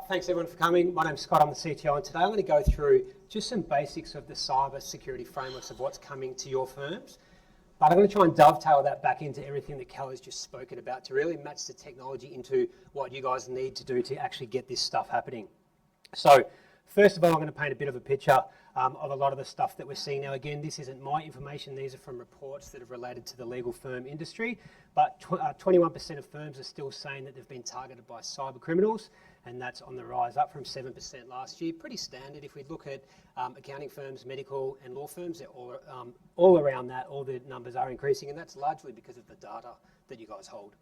Thanks everyone for coming. My name's Scott, I'm the CTO, and today I'm going to go through just some basics of the cyber security frameworks of what's coming to your firms. But I'm going to try and dovetail that back into everything that Kelly's just spoken about to really match the technology into what you guys need to do to actually get this stuff happening. So first of all, I'm going to paint a bit of a picture of a lot of the stuff that we're seeing now. Again, this isn't my information. These are from reports that are related to the legal firm industry. But 21% of firms are still saying that they've been targeted by cyber criminals, and that's on the rise, up from 7% last year. Pretty standard. If we look at accounting firms, medical and law firms, they're all around that. All the numbers are increasing, and that's largely because of the data that you guys hold.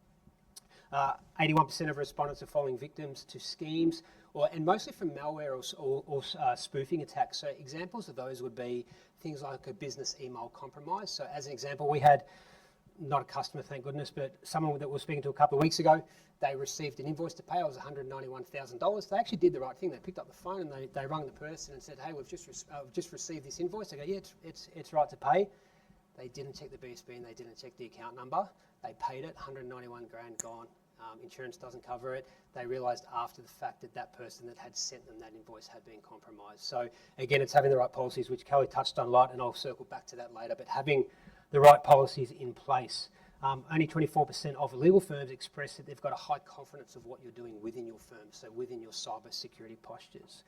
81% of respondents are falling victims to schemes, and mostly from malware or spoofing attacks. So examples of those would be things like a business email compromise. So as an example, we had, not a customer, thank goodness, but someone that we were speaking to a couple of weeks ago, they received an invoice to pay. It was $191,000. They actually did the right thing. They picked up the phone and they rang the person and said, hey, we've just received this invoice. They go, yeah, it's right to pay. They didn't check the BSB and they didn't check the account number. They paid it, 191 grand gone. Insurance doesn't cover it. They realised after the fact that that person that had sent them that invoice had been compromised. So again, it's having the right policies, which Kelly touched on a lot, and I'll circle back to that later, but having the right policies in place. Only 24% of legal firms express that they've got a high confidence of what you're doing within your firm, so within your cyber security postures.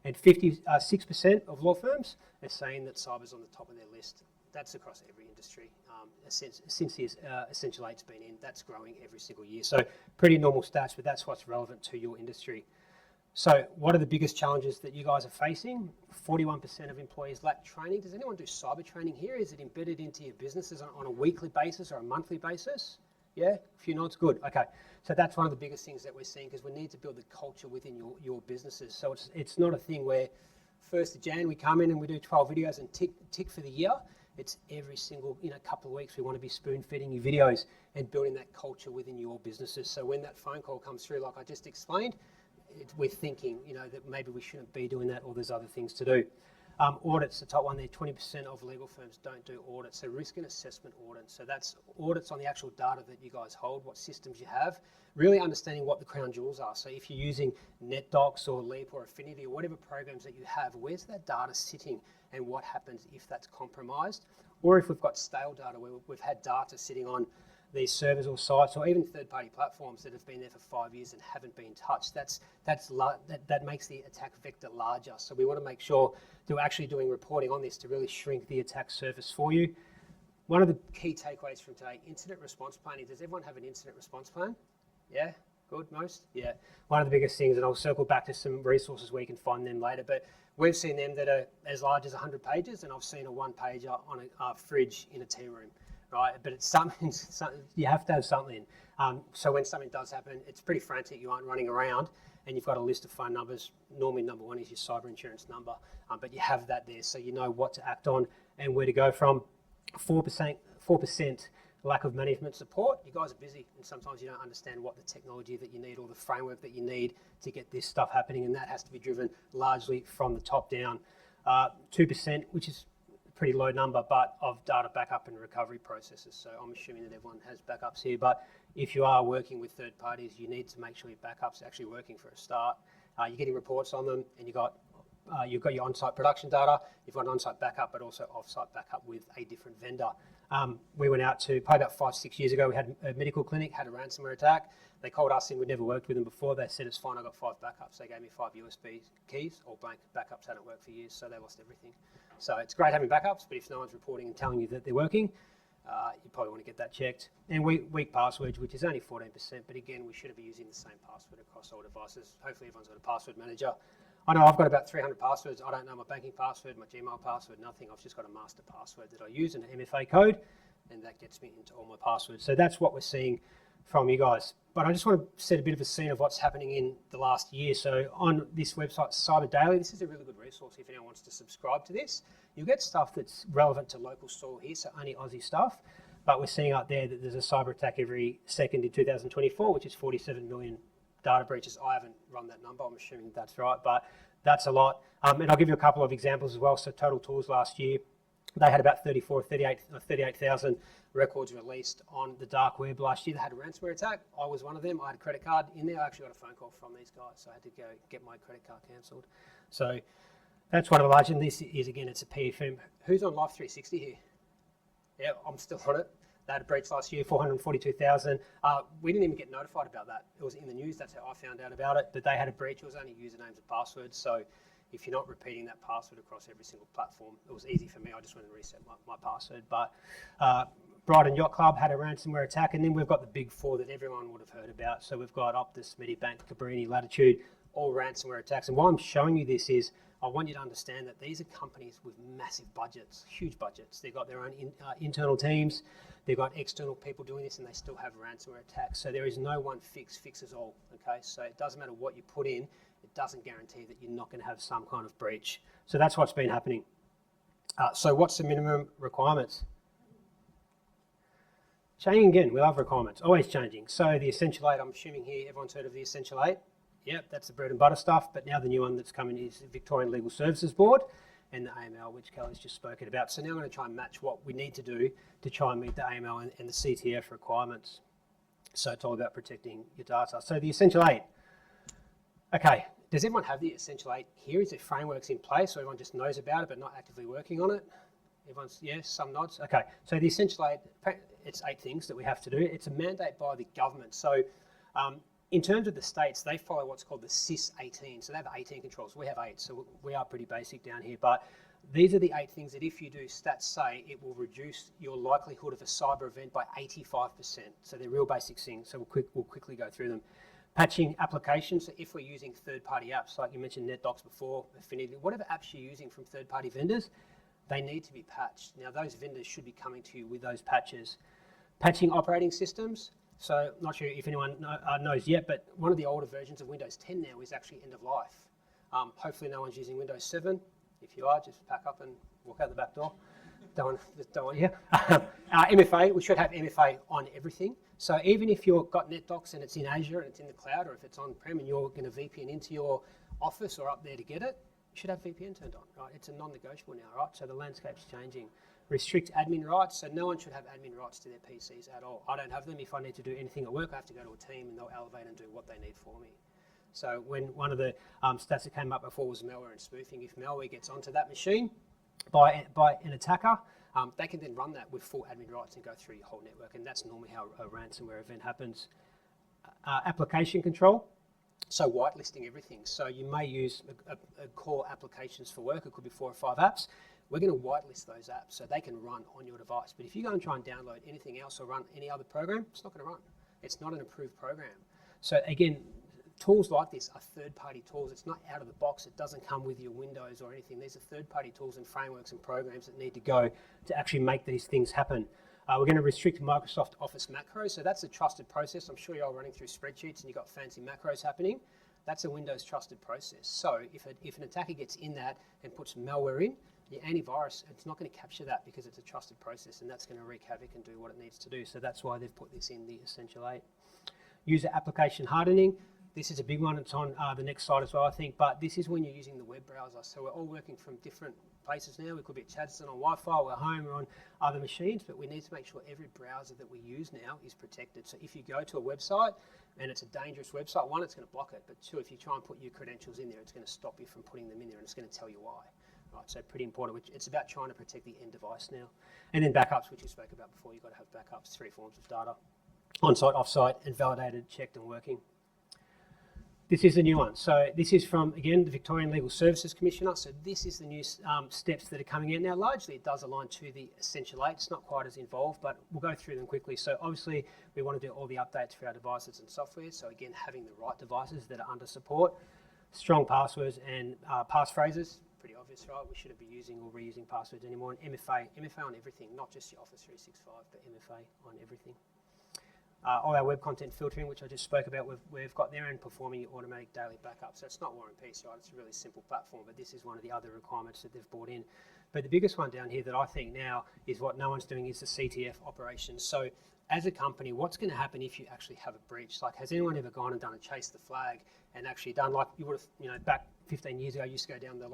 And 56% of law firms are saying that cyber's on the top of their list. That's across every industry. Since the Essential 8's been in, that's growing every single year. So pretty normal stats, but that's what's relevant to your industry. So what are the biggest challenges that you guys are facing? 41% of employees lack training. Does anyone do cyber training here? Is it embedded into your businesses on a weekly basis or a monthly basis? Yeah, a few nods, good. Okay, so that's one of the biggest things that we're seeing, because we need to build the culture within your businesses. So it's not a thing where 1st of Jan we come in and we do 12 videos and tick for the year. It's every single couple of weeks we want to be spoon-feeding you videos and building that culture within your businesses. So when that phone call comes through, like I just explained, we're thinking that maybe we shouldn't be doing that, or there's other things to do. Audits, the top one there, 20% of legal firms don't do audits. So risk and assessment audits. So that's audits on the actual data that you guys hold, what systems you have, really understanding what the crown jewels are. So if you're using NetDocs or Leap or Affinity or whatever programs that you have, where's that data sitting and what happens if that's compromised? Or if we've got stale data, where we've had data sitting on these servers or sites or even third-party platforms that have been there for 5 years and haven't been touched, that makes the attack vector larger. So we want to make sure that we're actually doing reporting on this to really shrink the attack surface for you. One of the key takeaways from today, incident response planning. Does everyone have an incident response plan? Yeah? Good, most? Yeah. One of the biggest things, and I'll circle back to some resources where you can find them later, but we've seen them that are as large as 100 pages, and I've seen a one-pager on a fridge in a tea room. Right, but it's something you have to have something. So when something does happen, it's pretty frantic. You aren't running around, and you've got a list of phone numbers. Normally, number one is your cyber insurance number, but you have that there, so you know what to act on and where to go from. 4% lack of management support. You guys are busy, and sometimes you don't understand what the technology that you need or the framework that you need to get this stuff happening, and that has to be driven largely from the top down. 2%, which is pretty low number, but of data backup and recovery processes. So I'm assuming that everyone has backups here, but if you are working with third parties, you need to make sure your backups are actually working for a start. You're getting reports on them, and you've got your on-site production data, you've got an on-site backup, but also off-site backup with a different vendor. We went out to, probably about 5-6 years ago, we had a medical clinic, had a ransomware attack. They called us in, we'd never worked with them before. They said, it's fine, I got 5 backups. They gave me 5 USB keys, all blank. Backups hadn't worked for years, so they lost everything. So it's great having backups, but if no one's reporting and telling you that they're working, you probably want to get that checked. And weak passwords, which is only 14%, but again, we shouldn't be using the same password across all devices. Hopefully everyone's got a password manager. I know I've got about 300 passwords. I don't know my banking password, my Gmail password, nothing. I've just got a master password that I use and an MFA code, and that gets me into all my passwords. So that's what we're seeing from you guys. But I just want to set a bit of a scene of what's happening in the last year. So on this website, Cyber Daily, this is a really good resource if anyone wants to subscribe to this. You'll get stuff that's relevant to local soil here, so only Aussie stuff. But we're seeing out there that there's a cyber attack every second in 2024, which is 47 million data breaches. I haven't run that number, I'm assuming that's right, but that's a lot. And I'll give you a couple of examples as well. So Total Tools last year, They had about 38,000 records released on the dark web last year. They had a ransomware attack. I was one of them. I had a credit card in there. I actually got a phone call from these guys, so I had to go get my credit card cancelled. So that's one of the large, and this is, again, it's a PE firm. Who's on Life 360 here? Yeah, I'm still on it. They had a breach last year, 442,000. We didn't even get notified about that. It was in the news. That's how I found out about it. But they had a breach. It was only usernames and passwords. So if you're not repeating that password across every single platform, it was easy for me. I just went and reset my password. But Brighton Yacht Club had a ransomware attack. And then we've got the big four that everyone would have heard about. So we've got Optus, Medibank, Cabrini, Latitude, all ransomware attacks. And why I'm showing you this is I want you to understand that these are companies with massive budgets, huge budgets. They've got their own internal teams. They've got external people doing this, and they still have ransomware attacks. So there is no one fixes all, okay? So it doesn't matter what you put in, it doesn't guarantee that you're not going to have some kind of breach. So that's what's been happening. So what's the minimum requirements? Changing again, we love requirements, always changing. So the Essential 8, I'm assuming here everyone's heard of the Essential 8. Yep, that's the bread and butter stuff, but now the new one that's coming is the Victorian Legal Services Board and the AML, which Kelly's just spoken about. So now I'm going to try and match what we need to do to try and meet the AML and the CTF requirements. So it's all about protecting your data. So the Essential 8. Okay, does everyone have the Essential 8 here? Is there frameworks in place so everyone just knows about it but not actively working on it? Everyone's, yes, some nods. Okay, so the Essential 8, it's 8 things that we have to do. It's a mandate by the government. So in terms of the states, they follow what's called the CIS 18. So they have 18 controls. We have 8, so we are pretty basic down here. But these are the 8 things that if you do, stats say it will reduce your likelihood of a cyber event by 85%. So they're real basic things. So we'll quickly go through them. Patching applications. So if we're using third-party apps, like you mentioned NetDocs before, Affinity, whatever apps you're using from third-party vendors, they need to be patched. Now, those vendors should be coming to you with those patches. Patching operating systems. So not sure if anyone knows yet, but one of the older versions of Windows 10 now is actually end of life. Hopefully no one's using Windows 7. If you are, just pack up and walk out the back door. Don't want you. MFA, we should have MFA on everything. So even if you've got NetDocs and it's in Azure and it's in the cloud, or if it's on-prem and you're going to VPN into your office or up there to get it, you should have VPN turned on, right? It's a non-negotiable now, right? So the landscape's changing. Restrict admin rights, so no one should have admin rights to their PCs at all. I don't have them. If I need to do anything at work, I have to go to a team and they'll elevate and do what they need for me. So when one of the stats that came up before was malware and spoofing, if malware gets onto that machine by an attacker, they can then run that with full admin rights and go through your whole network, and that's normally how a ransomware event happens. Application control. So whitelisting everything. So you may use a core applications for work. It could be 4 or 5 apps. We're going to whitelist those apps so they can run on your device. But if you go and try and download anything else or run any other program, it's not going to run. It's not an approved program. So again, tools like this are third-party tools. It's not out of the box. It doesn't come with your Windows or anything. These are third-party tools and frameworks and programs that need to go to actually make these things happen. We're going to restrict Microsoft Office macros. So that's a trusted process. I'm sure you're all running through spreadsheets and you've got fancy macros happening. That's a Windows trusted process. So if an attacker gets in that and puts malware in, your antivirus, it's not going to capture that because it's a trusted process, and that's going to wreak havoc and do what it needs to do. So that's why they've put this in the Essential 8. User application hardening. This is a big one. It's on the next slide as well, I think. But this is when you're using the web browser. So we're all working from different places now. We could be at Chadstone on Wi-Fi, we're home, we're on other machines, but we need to make sure every browser that we use now is protected. So if you go to a website and it's a dangerous website, 1, it's going to block it. But 2, if you try and put your credentials in there, it's going to stop you from putting them in there, and it's going to tell you why. Right, so pretty important. It's about trying to protect the end device now. And then backups, which you spoke about before. You've got to have backups, 3 forms of data: on-site, off-site, and validated, checked, and working. This is the new one. So this is from, again, the Victorian Legal Services Commissioner. So this is the new steps that are coming in. Now, largely it does align to the Essential 8. It's not quite as involved, but we'll go through them quickly. So obviously we want to do all the updates for our devices and software. So again, having the right devices that are under support, strong passwords and passphrases. Pretty obvious, right? We shouldn't be using or reusing passwords anymore. And MFA on everything, not just your Office 365, but MFA on everything. All our web content filtering, which I just spoke about, we've got there, and performing your automatic daily backup. So it's not War and Peace, right? It's a really simple platform, but this is one of the other requirements that they've brought in. But the biggest one down here that I think now is what no one's doing is the CTF operations. So as a company, what's going to happen if you actually have a breach? Like, has anyone ever gone and done a chase the flag and actually done, like you would have, back 15 years ago, you used to go down to the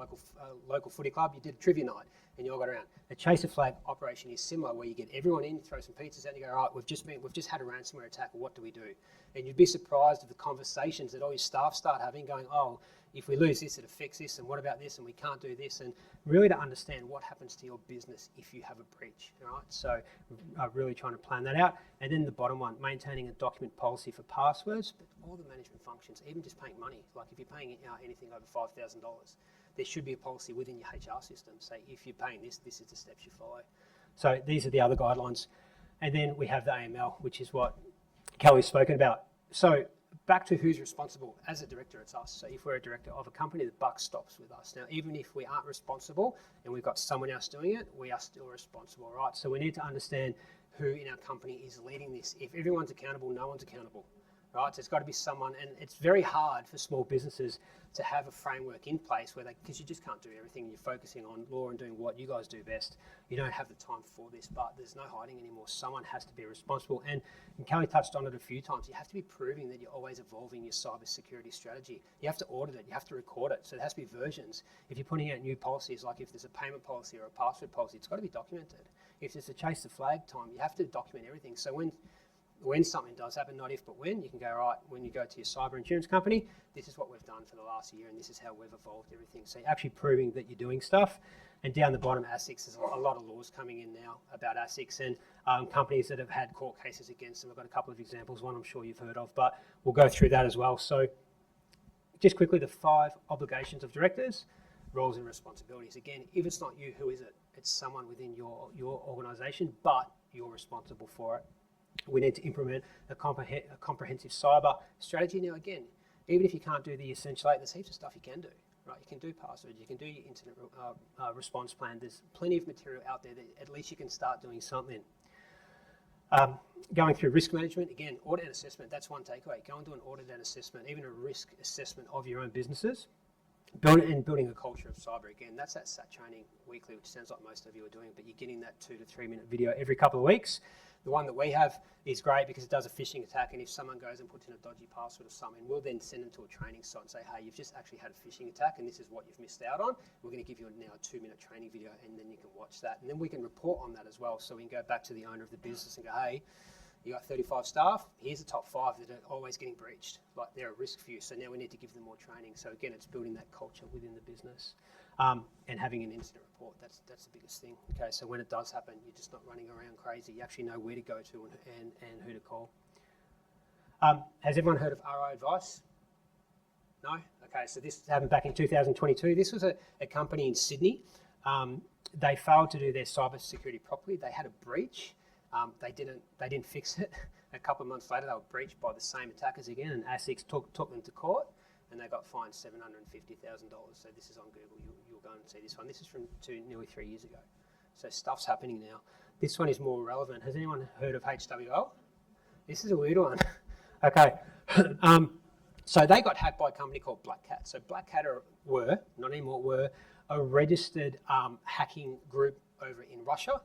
local footy club, you did a trivia night and you all got around. A chase the flag operation is similar, where you get everyone in, throw some pizzas out and you go, all right, we've just had a ransomware attack, what do we do? And you'd be surprised at the conversations that all your staff start having, going, oh, if we lose this, it affects this, and what about this, and we can't do this, and really to understand what happens to your business if you have a breach, all right? So really trying to plan that out. And then the bottom one, maintaining a document policy for passwords, but all the management functions, even just paying money, like if you're paying anything over $5,000, there should be a policy within your HR system. Say, if you're paying this, this is the steps you follow. So these are the other guidelines. And then we have the AML, which is what Kelly's spoken about. So back to who's responsible. As a director, it's us. So if we're a director of a company, the buck stops with us. Now, even if we aren't responsible and we've got someone else doing it, we are still responsible, right? So we need to understand who in our company is leading this. If everyone's accountable, no one's accountable, right? So it's got to be someone, and it's very hard for small businesses to have a framework in place because you just can't do everything. You're focusing on law and doing what you guys do best. You don't have the time for this, but there's no hiding anymore. Someone has to be responsible. And Kelly touched on it a few times. You have to be proving that you're always evolving your cybersecurity strategy. You have to audit it. You have to record it. So there has to be versions. If you're putting out new policies, like if there's a payment policy or a password policy, it's got to be documented. If there's a chase the flag time, you have to document everything. So when something does happen, not if but when, you can go, right, when you go to your cyber insurance company, this is what we've done for the last year and this is how we've evolved everything. So you're actually proving that you're doing stuff. And down the bottom, ASICs, there's a lot of laws coming in now about ASICs and companies that have had court cases against them. I've got a couple of examples, one I'm sure you've heard of, but we'll go through that as well. So just quickly, the 5 obligations of directors, roles and responsibilities. Again, if it's not you, who is it? It's someone within your organisation, but you're responsible for it. We need to implement a comprehensive cyber strategy. Now, again, even if you can't do the essential 8, there's heaps of stuff you can do, right? You can do passwords, you can do your incident response plan. There's plenty of material out there that at least you can start doing something. Going through risk management, again, audit and assessment, that's one takeaway. Go and do an audit and assessment, even a risk assessment of your own businesses. Building a culture of cyber, again, that's that SAT training weekly, which sounds like most of you are doing, but you're getting that 2 to 3 minute video every couple of weeks. The one that we have is great because it does a phishing attack, and if someone goes and puts in a dodgy password or something, we'll then send them to a training site and say, hey, you've just actually had a phishing attack and this is what you've missed out on. We're going to give you now a 2 minute training video, and then you can watch that. And then we can report on that as well. So we can go back to the owner of the business and go, hey, you got 35 staff, here's the top 5 that are always getting breached. Like, they're a risk for you, so now we need to give them more training. So again, it's building that culture within the business. And having an incident report, that's the biggest thing. Okay, so when it does happen, you're just not running around crazy. You actually know where to go to and who to call. Has everyone heard of RO Advice? No? Okay, so this happened back in 2022. This was a company in Sydney. They failed to do their cyber security properly. They had a breach. They didn't fix it. A couple of months later, they were breached by the same attackers again, and ASICs took them to court, and they got fined $750,000. So this is on Google. You'll go and see this one. This is from nearly 3 years ago. So stuff's happening now. This one is more relevant. Has anyone heard of HWL? This is a weird one. Okay. So they got hacked by a company called Black Cat. So Black Cat were a registered hacking group over in Russia.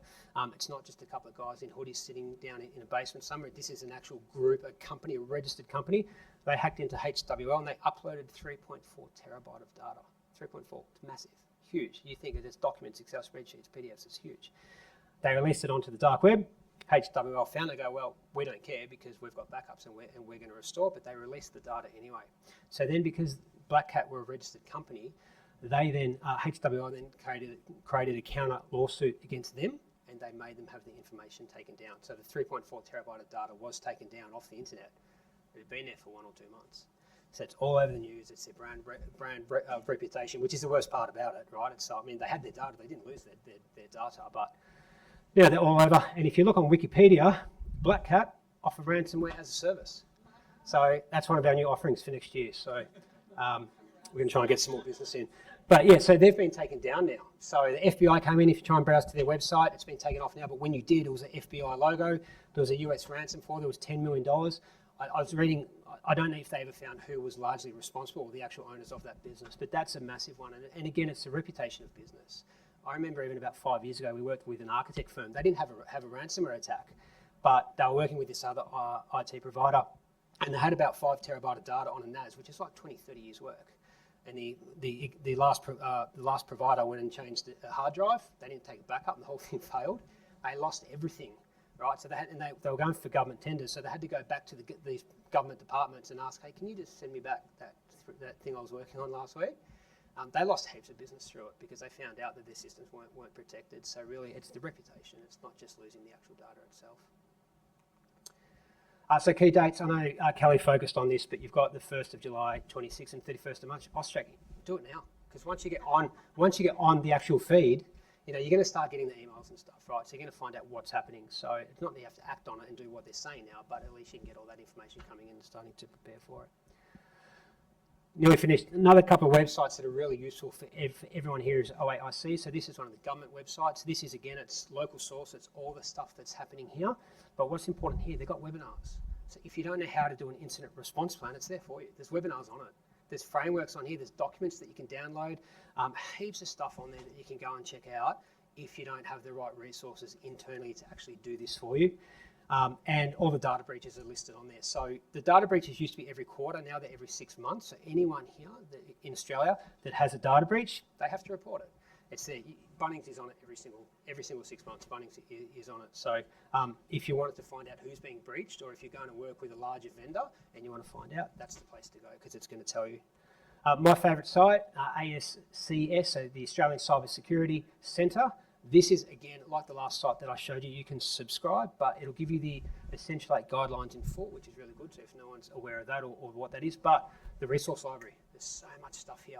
It's not just a couple of guys in hoodies sitting down in a basement somewhere. This is an actual group, a company, a registered company. They hacked into HWL and they uploaded 3.4 terabyte of data. 3.4, it's massive, huge. You think it's documents, Excel spreadsheets, PDFs, it's huge. They released it onto the dark web. HWL found it, go, well, we don't care because we've got backups and we're going to restore it, but they released the data anyway. So then, because Black Cat were a registered company, they then, HWL then created a counter lawsuit against them, and they made them have the information taken down. So the 3.4 terabyte of data was taken down off the internet. It had been there for 1 or 2 months. So it's all over the news. It's their brand reputation, which is the worst part about it, right? It's, I mean, they had their data. They didn't lose their data, but yeah, they're all over. And if you look on Wikipedia, Black Cat offer ransomware as a service. So that's one of our new offerings for next year. So we're going to try and get some more business in. But yeah, so they've been taken down now. So the FBI came in. If you try and browse to their website, it's been taken off now. But when you did, it was an FBI logo. There was a US ransom for. There was $10 million. I was reading, I don't know if they ever found who was largely responsible, or the actual owners of that business, but that's a massive one. And again, it's the reputation of business. I remember even about 5 years ago, we worked with an architect firm. They didn't have a ransomware attack, but they were working with this other IT provider, and they had about 5 terabyte of data on a NAS, which is like 20, 30 years work. And the last provider went and changed the hard drive. They didn't take it back up, and the whole thing failed. They lost everything, right? So they were going for government tenders, so they had to go back to these government departments and ask, hey, can you just send me back that thing I was working on last week? They lost heaps of business through it because they found out that their systems weren't protected. So really, it's the reputation. It's not just losing the actual data itself. So key dates, I know Kelly focused on this, but you've got the 1st of July, 26th and 31st of March. Australia, do it now, because once you get on the actual feed, you're going to start getting the emails and stuff, right? So you're going to find out what's happening. So it's not that you have to act on it and do what they're saying now, but at least you can get all that information coming in and starting to prepare for it. Nearly finished. Another couple of websites that are really useful for everyone here is OAIC. So this is one of the government websites. This is, again, it's local source. It's all the stuff that's happening here. But what's important here, they've got webinars. So if you don't know how to do an incident response plan, it's there for you. There's webinars on it. There's frameworks on here. There's documents that you can download. Heaps of stuff on there that you can go and check out if you don't have the right resources internally to actually do this for you. And all the data breaches are listed on there. So the data breaches used to be every quarter. Now they're every 6 months. So anyone here in Australia that has a data breach, they have to report it. It's there. Bunnings is on it every single 6 months. Bunnings is on it. So if you wanted to find out who's being breached, or if you're going to work with a larger vendor and you want to find out, that's the place to go, because it's going to tell you. My favourite site, ASCS, so the Australian Cyber Security Centre. This is, again, like the last site that I showed you, you can subscribe, but it'll give you the Essential 8 guidelines in full, which is really good, so if no one's aware of that or what that is. But the resource library, there's so much stuff here.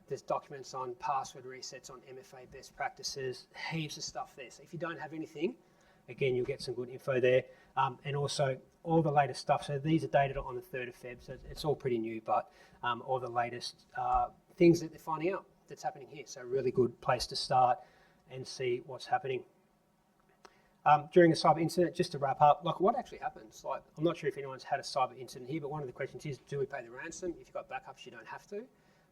There's documents on password resets, on MFA best practices, heaps of stuff there. So if you don't have anything, again, you'll get some good info there. And also all the latest stuff. So these are dated on the 3rd of Feb, so it's all pretty new, but all the latest things that they're finding out that's happening here. So a really good place to start and see what's happening. During a cyber incident, just to wrap up, like what actually happens? Like, I'm not sure if anyone's had a cyber incident here, but one of the questions is, do we pay the ransom? If you've got backups, you don't have to.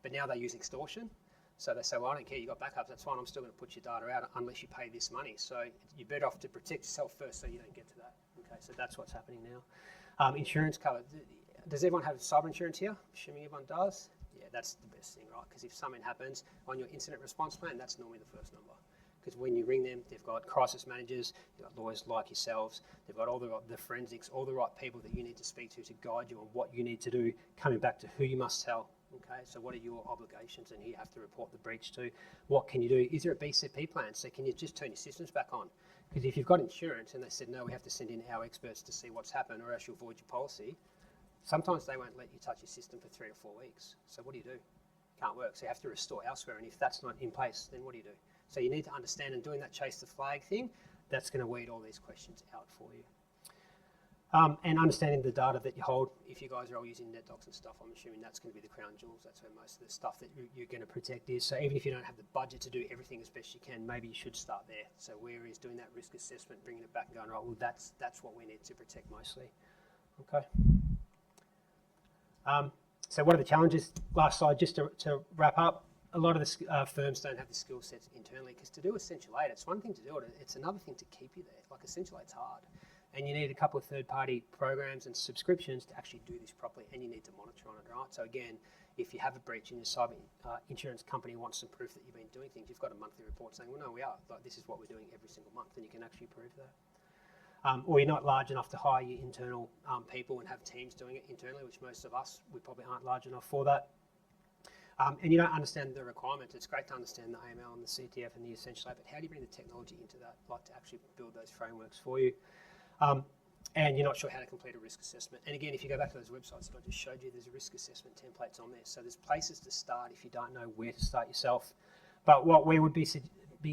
But now they use extortion. So they say, well, I don't care, you've got backups, that's fine, I'm still going to put your data out unless you pay this money. So you're better off to protect yourself first so you don't get to that. Okay, so that's what's happening now. Insurance cover. Does everyone have cyber insurance here? Assuming everyone does. Yeah, that's the best thing, right? Because if something happens on your incident response plan, that's normally the first number. Because when you ring them, they've got crisis managers, they've got lawyers like yourselves, they've got all the forensics, all the right people that you need to speak to guide you on what you need to do, coming back to who you must tell. Okay, so what are your obligations and who you have to report the breach to? What can you do? Is there a BCP plan? So can you just turn your systems back on? Because if you've got insurance and they said, no, we have to send in our experts to see what's happened or else you'll void your policy, sometimes they won't let you touch your system for 3 or 4 weeks. So what do? Can't work. So you have to restore elsewhere. And if that's not in place, then what do? So you need to understand, and doing that chase the flag thing, that's going to weed all these questions out for you. And understanding the data that you hold. If you guys are all using NetDocs and stuff, I'm assuming that's going to be the crown jewels. That's where most of the stuff that you're going to protect is. So even if you don't have the budget to do everything as best you can, maybe you should start there. So where is doing that risk assessment, bringing it back and going, right, well, that's what we need to protect mostly. Okay. So what are the challenges? Last slide, just to wrap up. A lot of the firms don't have the skill sets internally, because to do Essential 8, it's one thing to do it, it's another thing to keep you there. Like Essential 8's hard. And you need a couple of third-party programs and subscriptions to actually do this properly, and you need to monitor on it, right? So again, if you have a breach and your cyber insurance company wants some proof that you've been doing things, you've got a monthly report saying, well, no, we are. Like, this is what we're doing every single month, and you can actually prove that. Or you're not large enough to hire your internal people and have teams doing it internally, which most of us, we probably aren't large enough for that. And you don't understand the requirements. It's great to understand the AML and the CTF and the Essential 8, but how do you bring the technology into that, like to actually build those frameworks for you? And you're not sure how to complete a risk assessment. And again, if you go back to those websites that I just showed you, there's risk assessment templates on there. So there's places to start if you don't know where to start yourself. But what we would be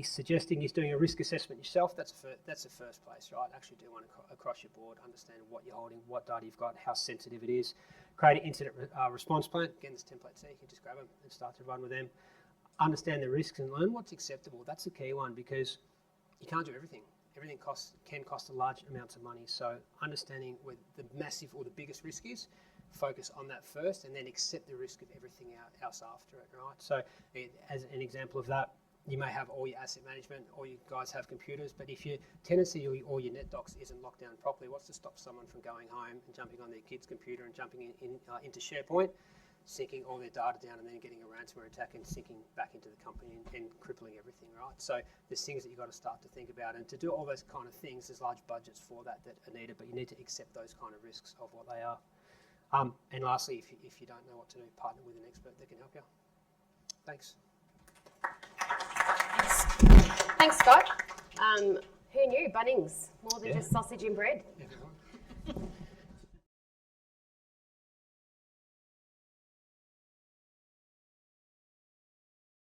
suggesting is doing a risk assessment yourself. That's the first place, right? Actually do one across your board, understand what you're holding, what data you've got, how sensitive it is. Create an incident response plan. Again, there's templates there. You can just grab them and start to run with them. Understand the risks and learn what's acceptable. That's the key one, because you can't do everything. Everything can cost a large amounts of money. So understanding where the massive or the biggest risk is, focus on that first, and then accept the risk of everything else after it, right? So as an example of that, you may have all your asset management, all you guys have computers, but if your tenancy or your net docs isn't locked down properly, what's to stop someone from going home and jumping on their kid's computer and jumping into SharePoint, syncing all their data down and then getting a ransomware attack and syncing back into the company and crippling everything, right? So there's things that you've got to start to think about, and to do all those kind of things, there's large budgets for that are needed, but you need to accept those kind of risks of what they are. And lastly, if you don't know what to do, partner with an expert that can help you. Thanks. Thanks, Scott. Who knew Bunnings more than just sausage and bread? Everyone.